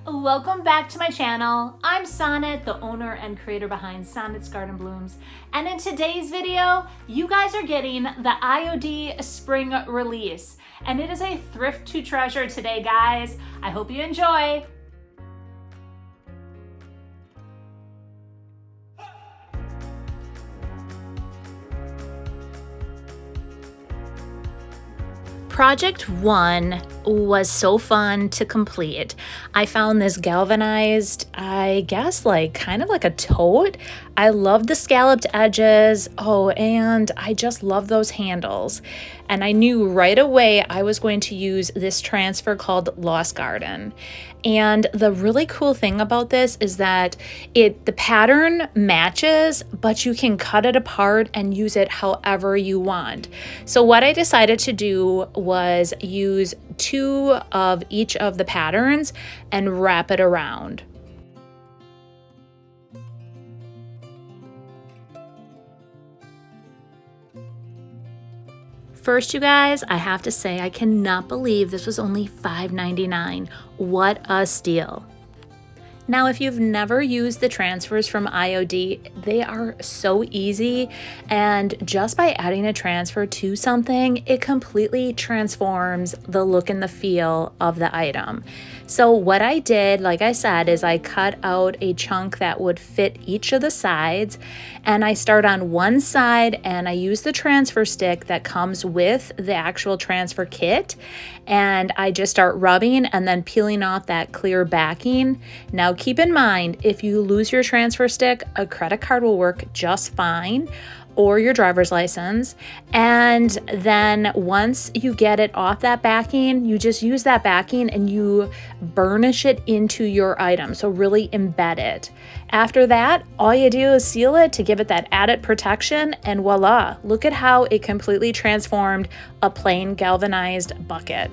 Welcome back to my channel. I'm Sonnet, the owner and creator behind Sonnet's Garden Blooms. And in today's video, you guys are getting the IOD spring release. And it is a thrift to treasure today, guys. I hope you enjoy. Project 1 was so fun to complete. I found this galvanized, I guess kind of like a tote. I love the scalloped edges. Oh, and I just love those handles. And I knew right away I was going to use this transfer called Lost Garden. And the really cool thing about this is that the pattern matches, but you can cut it apart and use it however you want. So what I decided to do was use 2 of each of the patterns and wrap it around. First, you guys, I have to say I cannot believe this was only $5.99. What a steal. Now, if you've never used the transfers from IOD, they are so easy, and just by adding a transfer to something, it completely transforms the look and the feel of the item. So what I did, like I said, is I cut out a chunk that would fit each of the sides, and I start on one side and I use the transfer stick that comes with the actual transfer kit, and I just start rubbing and then peeling off that clear backing. Now keep in mind, if you lose your transfer stick, a credit card will work just fine, or your driver's license. And then once you get it off that backing, you just use that backing and you burnish it into your item. So really embed it. After that, all you do is seal it to give it that added protection, and voila, look at how it completely transformed a plain galvanized bucket.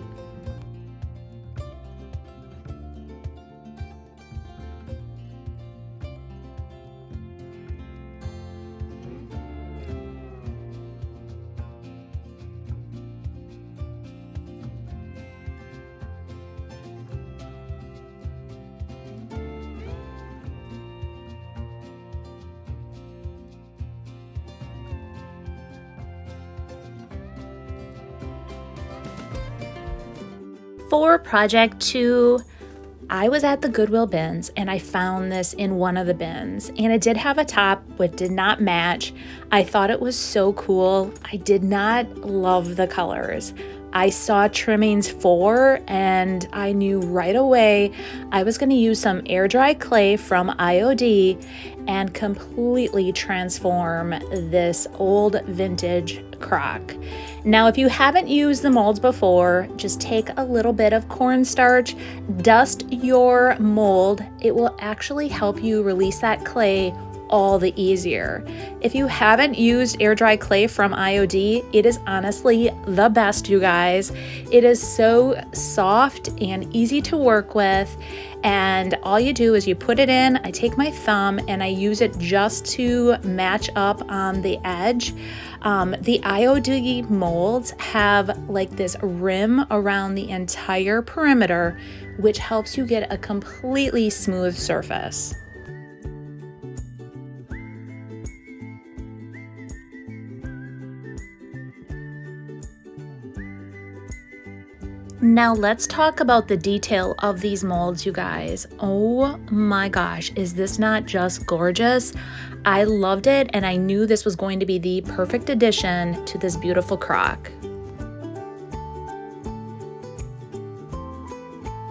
For project 2, I was at the Goodwill bins and I found this in one of the bins, and it did have a top but did not match. I thought it was so cool. I did not love the colors. I saw trimmings for, and I knew right away I was going to use some air dry clay from IOD and completely transform this old vintage croc. Now, if you haven't used the molds before, just take a little bit of cornstarch, dust your mold. It will actually help you release that clay all the easier. If you haven't used air dry clay from IOD, it is honestly the best, you guys. It is so soft and easy to work with, and all you do is you put it in. I take my thumb and I use it just to match up on the edge. The IOD molds have this rim around the entire perimeter, which helps you get a completely smooth surface. Now let's talk about the detail of these molds, you guys. Oh my gosh, is this not just gorgeous? I loved it, and I knew this was going to be the perfect addition to this beautiful croc.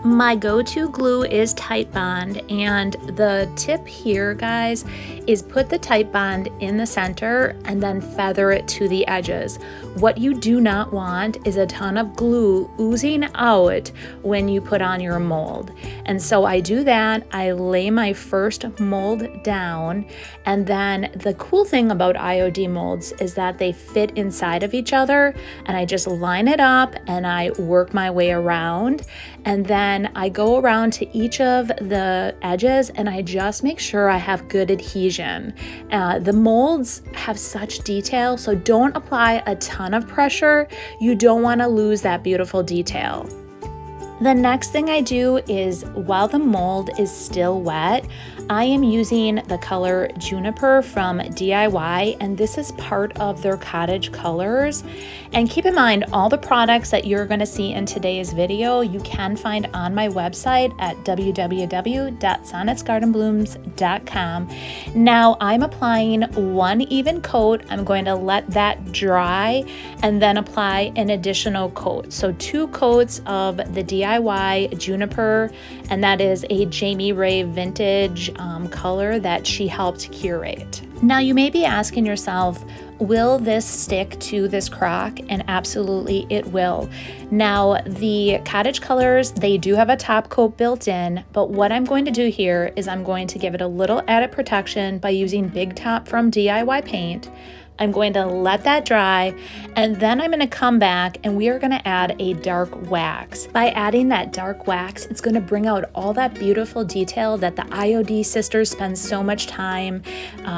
My go-to glue is Titebond, and the tip here, guys, is put the Titebond in the center and then feather it to the edges. What you do not want is a ton of glue oozing out when you put on your mold. And so I do that. I lay my first mold down, and then the cool thing about IOD molds is that they fit inside of each other, and I just line it up and I work my way around, and then I go around to each of the edges and I just make sure I have good adhesion. The molds have such detail, so don't apply a ton of pressure. You don't want to lose that beautiful detail. The next thing I do is, while the mold is still wet, I am using the color Juniper from DIY, and this is part of their cottage colors. And keep in mind, all the products that you're going to see in today's video you can find on my website at www.sonnetsgardenblooms.com. Now I'm applying one even coat. I'm going to let that dry and then apply an additional coat. So 2 coats of the DIY Juniper, and that is a Jamie Ray vintage color that she helped curate. Now you may be asking yourself, will this stick to this croc? And absolutely it will. Now the cottage colors, they do have a top coat built in, but what I'm going to do here is I'm going to give it a little added protection by using Big Top from DIY paint. I'm going to let that dry, and then I'm going to come back and we are going to add a dark wax. By adding that dark wax, it's going to bring out all that beautiful detail that the IOD sisters spend so much time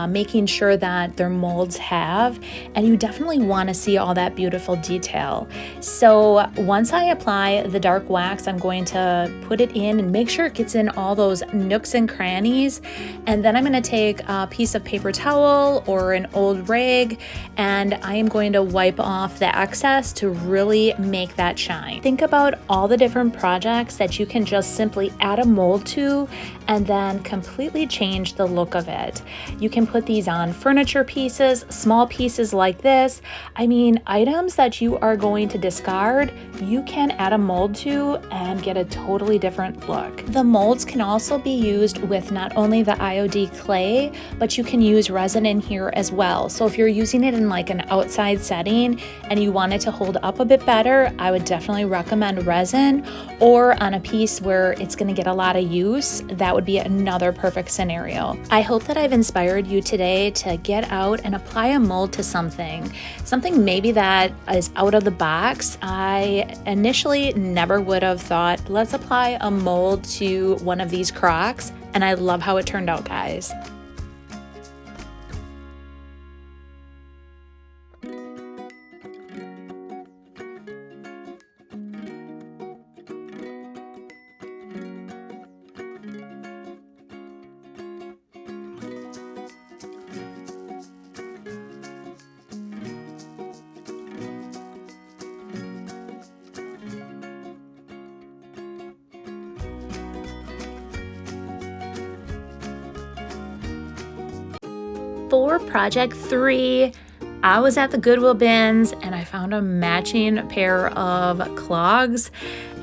making sure that their molds have, and you definitely want to see all that beautiful detail. So once I apply the dark wax, I'm going to put it in and make sure it gets in all those nooks and crannies, and then I'm going to take a piece of paper towel or an old rag, and I am going to wipe off the excess to really make that shine. Think about all the different projects that you can just simply add a mold to and then completely change the look of it. You can put these on furniture pieces, small pieces like this. I mean, items that you are going to discard, you can add a mold to and get a totally different look. The molds can also be used with not only the IOD clay, but you can use resin in here as well. So if you're using it in like an outside setting and you want it to hold up a bit better, I would definitely recommend resin, or on a piece where it's going to get a lot of use, that would be another perfect scenario. I hope that I've inspired you today to get out and apply a mold to something maybe that is out of the box. I initially never would have thought, let's apply a mold to one of these crocs, and I love how it turned out, guys. For project 3, I was at the Goodwill bins and I found a matching pair of clogs,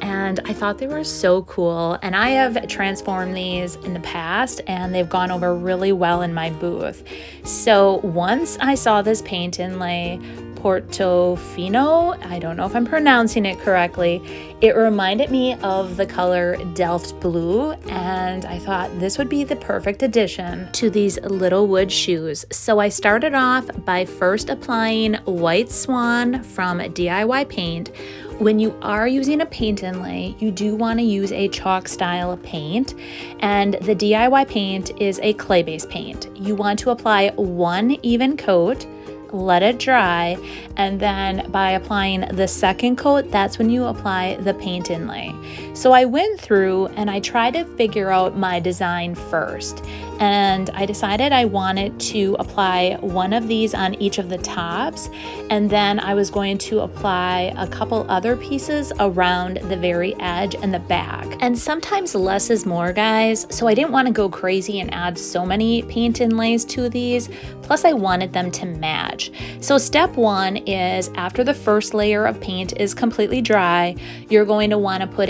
and I thought they were so cool. And I have transformed these in the past and they've gone over really well in my booth. So once I saw this paint inlay, Portofino, I don't know if I'm pronouncing it correctly, it reminded me of the color Delft Blue, and I thought this would be the perfect addition to these little wood shoes. So I started off by first applying White Swan from DIY Paint. When you are using a paint inlay, you do want to use a chalk style paint, and the DIY paint is a clay-based paint. You want to apply one even coat, let it dry, and then by applying the second coat, that's when you apply the paint inlay. So I went through and I tried to figure out my design first, and I decided I wanted to apply one of these on each of the tops, and then I was going to apply a couple other pieces around the very edge and the back. And sometimes less is more, guys, so I didn't want to go crazy and add so many paint inlays to these, plus I wanted them to match. So step 1 is, after the first layer of paint is completely dry, you're going to want to put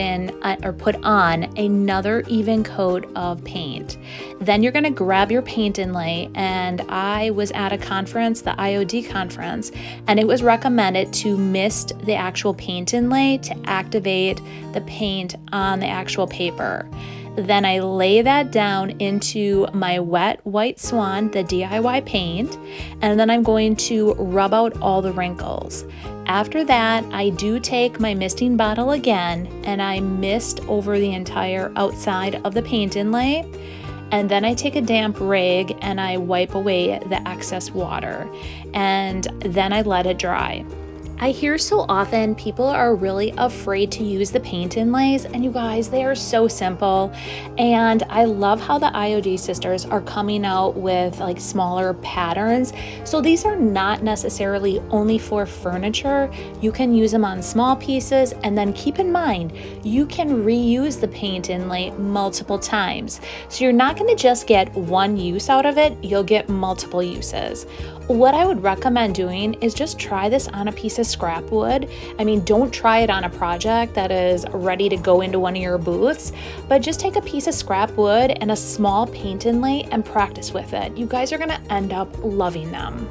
on another even coat of paint. Then you're going to grab your paint inlay, and I was at a conference, the IOD conference, and it was recommended to mist the actual paint inlay to activate the paint on the actual paper. Then I lay that down into my wet White Swan, the DIY paint, and then I'm going to rub out all the wrinkles. After that, I do take my misting bottle again and I mist over the entire outside of the paint inlay. And then I take a damp rag and I wipe away the excess water, and then I let it dry. I hear so often people are really afraid to use the paint inlays, and you guys, they are so simple. And I love how the IOD sisters are coming out with like smaller patterns. So these are not necessarily only for furniture. You can use them on small pieces, and then keep in mind, you can reuse the paint inlay multiple times. So you're not going to just get one use out of it, you'll get multiple uses. What I would recommend doing is just try this on a piece of scrap wood. I mean, don't try it on a project that is ready to go into one of your booths, but just take a piece of scrap wood and a small paint inlay and practice with it. You guys are gonna end up loving them.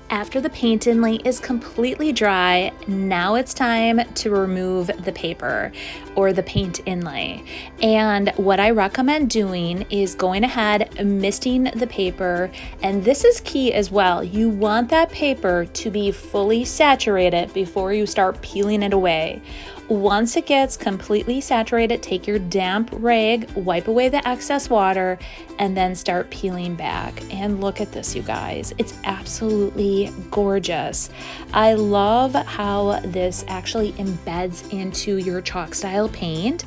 After the paint inlay is completely dry, now it's time to remove the paper or the paint inlay. And what I recommend doing is going ahead, misting the paper, and this is key as well. You want that paper to be fully saturated before you start peeling it away. Once it gets completely saturated, take your damp rag, wipe away the excess water, and then start peeling back. And look at this, you guys. It's absolutely gorgeous. I love how this actually embeds into your chalk style paint.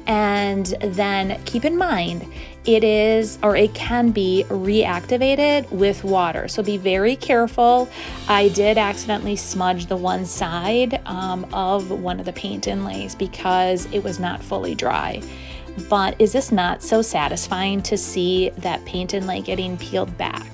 And then keep in mind, it is, or it can be reactivated with water. So be very careful. I did accidentally smudge the one side of one of the paint inlays because it was not fully dry. But is this not so satisfying to see that paint inlay getting peeled back?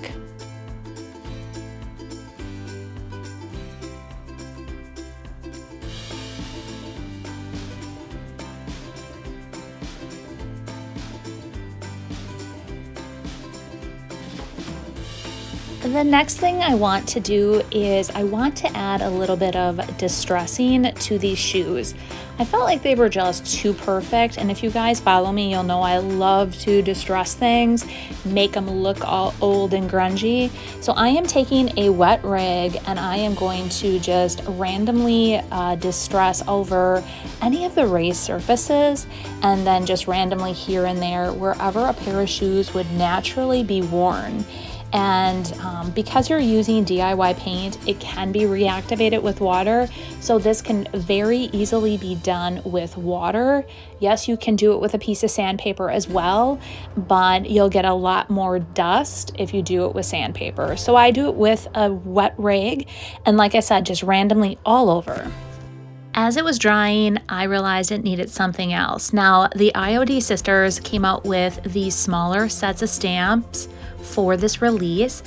The next thing I want to do is I want to add a little bit of distressing to these shoes. I felt like they were just too perfect, and if you guys follow me, you'll know I love to distress things, make them look all old and grungy. So I am taking a wet rag and I am going to just randomly distress over any of the raised surfaces, and then just randomly here and there wherever a pair of shoes would naturally be worn. And because you're using DIY paint, it can be reactivated with water. So this can very easily be done with water. Yes, you can do it with a piece of sandpaper as well, but you'll get a lot more dust if you do it with sandpaper. So I do it with a wet rag, and like I said, just randomly all over. As it was drying, I realized it needed something else. Now, the IOD sisters came out with these smaller sets of stamps for this release,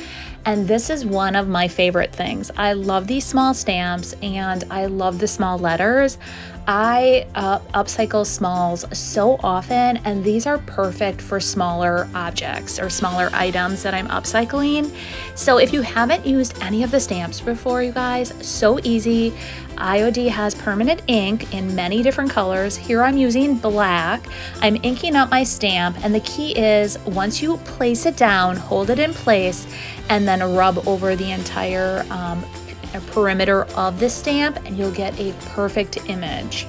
and this is one of my favorite things. I love these small stamps and I love the small letters. I upcycle smalls so often, and these are perfect for smaller objects or smaller items that I'm upcycling. So if you haven't used any of the stamps before, you guys, so easy. IOD has permanent ink in many different colors. Here I'm using black. I'm inking up my stamp, and the key is once you place it down, hold it in place, and then rub over the entire perimeter of the stamp, and you'll get a perfect image.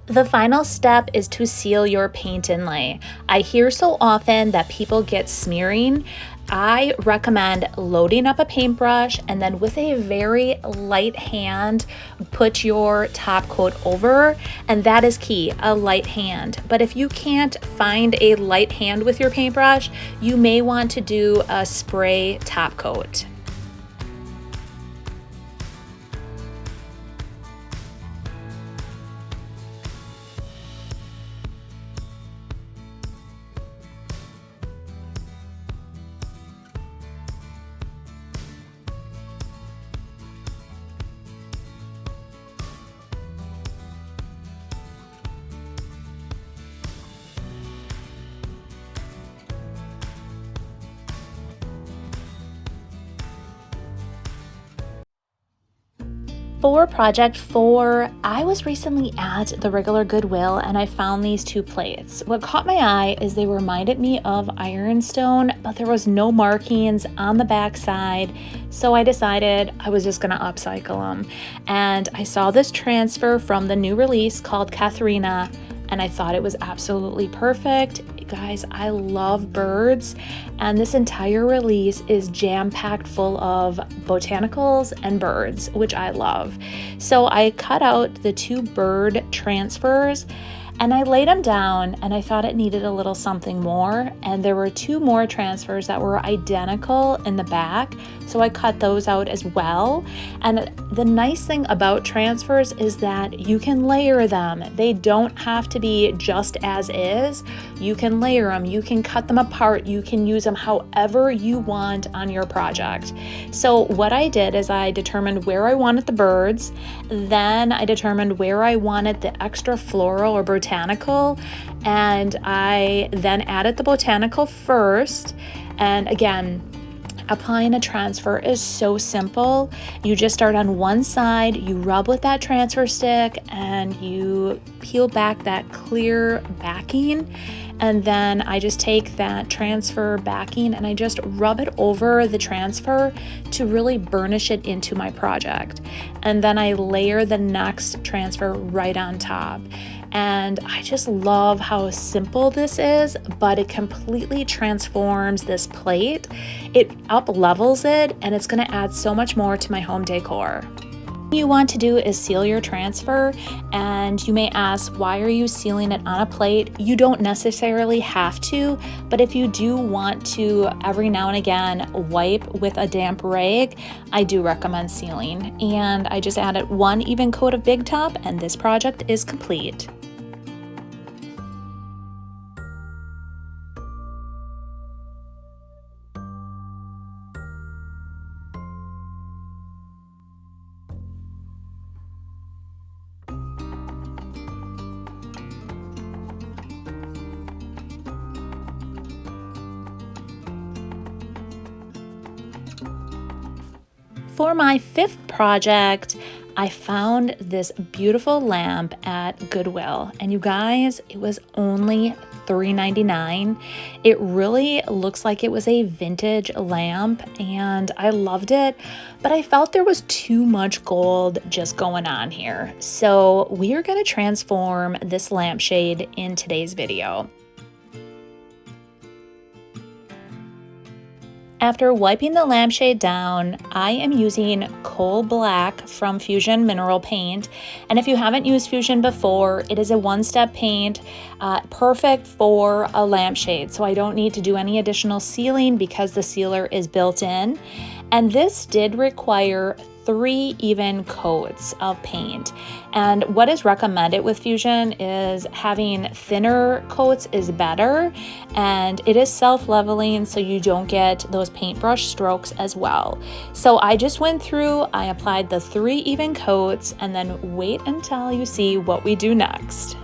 The final step is to seal your paint inlay. I hear so often that people get smearing. I recommend loading up a paintbrush and then with a very light hand, put your top coat over, and that is key, a light hand. But if you can't find a light hand with your paintbrush, you may want to do a spray top coat. For project 4, I was recently at the regular Goodwill and I found these 2 plates. What caught my eye is they reminded me of ironstone, but there was no markings on the back side, so I decided I was just gonna upcycle them. And I saw this transfer from the new release called Katharina, and I thought it was absolutely perfect. Guys, I love birds, and this entire release is jam-packed full of botanicals and birds, which I love. So I cut out the 2 bird transfers and I laid them down, and I thought it needed a little something more, and there were 2 more transfers that were identical in the back, so I cut those out as well. And the nice thing about transfers is that you can layer them. They don't have to be just as is. You can layer them, you can cut them apart, you can use them however you want on your project. So what I did is I determined where I wanted the birds, then I determined where I wanted the extra floral or botanical, and I then added the botanical first. And again, applying a transfer is so simple. You just start on one side, you rub with that transfer stick, and you peel back that clear backing. And then I just take that transfer backing and I just rub it over the transfer to really burnish it into my project. And then I layer the next transfer right on top. And I just love how simple this is, but it completely transforms this plate. It up levels it, and it's gonna add so much more to my home decor. What you want to do is seal your transfer, and you may ask, why are you sealing it on a plate? You don't necessarily have to, but if you do want to every now and again wipe with a damp rag, I do recommend sealing. And I just added 1 even coat of Big Top, and this project is complete. For my 5th project, I found this beautiful lamp at Goodwill, and you guys, it was only $3.99. It really looks like it was a vintage lamp, and I loved it, but I felt there was too much gold just going on here. So we are going to transform this lampshade in today's video. After wiping the lampshade down, I am using Coal Black from Fusion Mineral Paint. And if you haven't used Fusion before, it is a 1-step paint, perfect for a lampshade. So I don't need to do any additional sealing because the sealer is built in. And this did require 3 even coats of paint. And what is recommended with Fusion is having thinner coats is better, and it is self-leveling so you don't get those paintbrush strokes as well. So I just went through, I applied the 3 even coats, and then wait until you see what we do next.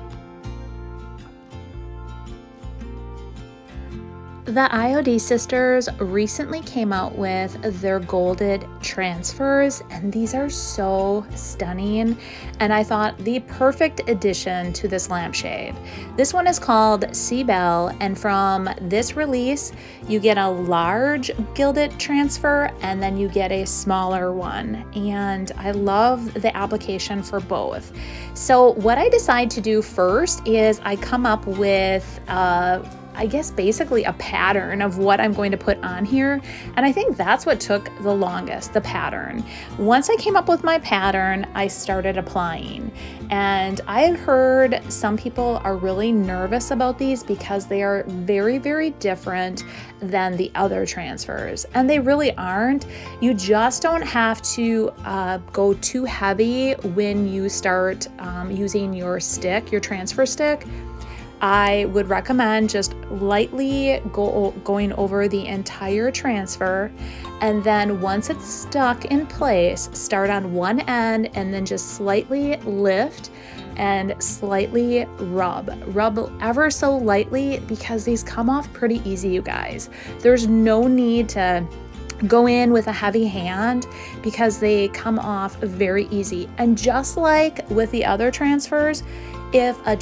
The IOD Sisters recently came out with their Gilded transfers, and these are so stunning, and I thought the perfect addition to this lampshade. This one is called Sea Belle, and from this release you get a large Gilded transfer and then you get a smaller one, and I love the application for both. So what I decide to do first is I come up with I guess basically a pattern of what I'm going to put on here. And I think that's what took the longest, the pattern. Once I came up with my pattern, I started applying. And I have heard some people are really nervous about these because they are very, very different than the other transfers. And they really aren't. You just don't have to go too heavy when you start using your stick, your transfer stick. I would recommend just lightly going over the entire transfer, and then once it's stuck in place, start on one end and then just slightly lift and slightly rub ever so lightly, because these come off pretty easy, you guys. There's no need to go in with a heavy hand because they come off very easy. And just like with the other transfers, if a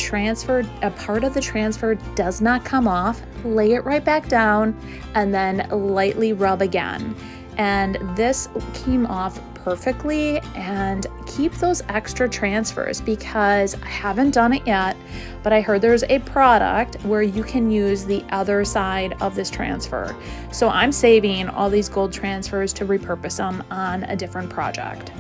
part of the transfer does not come off, lay it right back down and then lightly rub again. And this came off perfectly. And keep those extra transfers, because I haven't done it yet, but I heard there's a product where you can use the other side of this transfer. So I'm saving all these gold transfers to repurpose them on a different project.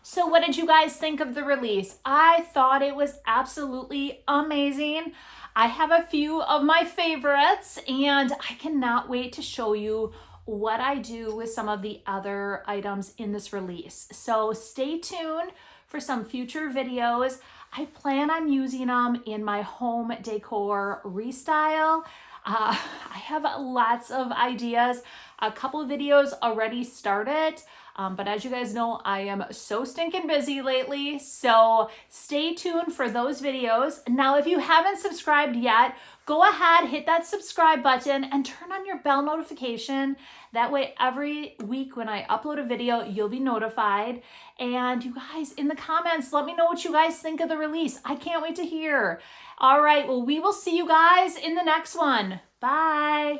So what did you guys think of the release? I thought it was absolutely amazing. I have a few of my favorites, and I cannot wait to show you what I do with some of the other items in this release. So stay tuned for some future videos. I plan on using them in my home decor restyle. I have lots of ideas. A couple of videos already started. But as you guys know, I am so stinking busy lately, so stay tuned for those videos. Now, if you haven't subscribed yet, go ahead, hit that subscribe button and turn on your bell notification. That way, every week when I upload a video, you'll be notified. And you guys, in the comments, let me know what you guys think of the release. I can't wait to hear. All right, well, we will see you guys in the next one. Bye.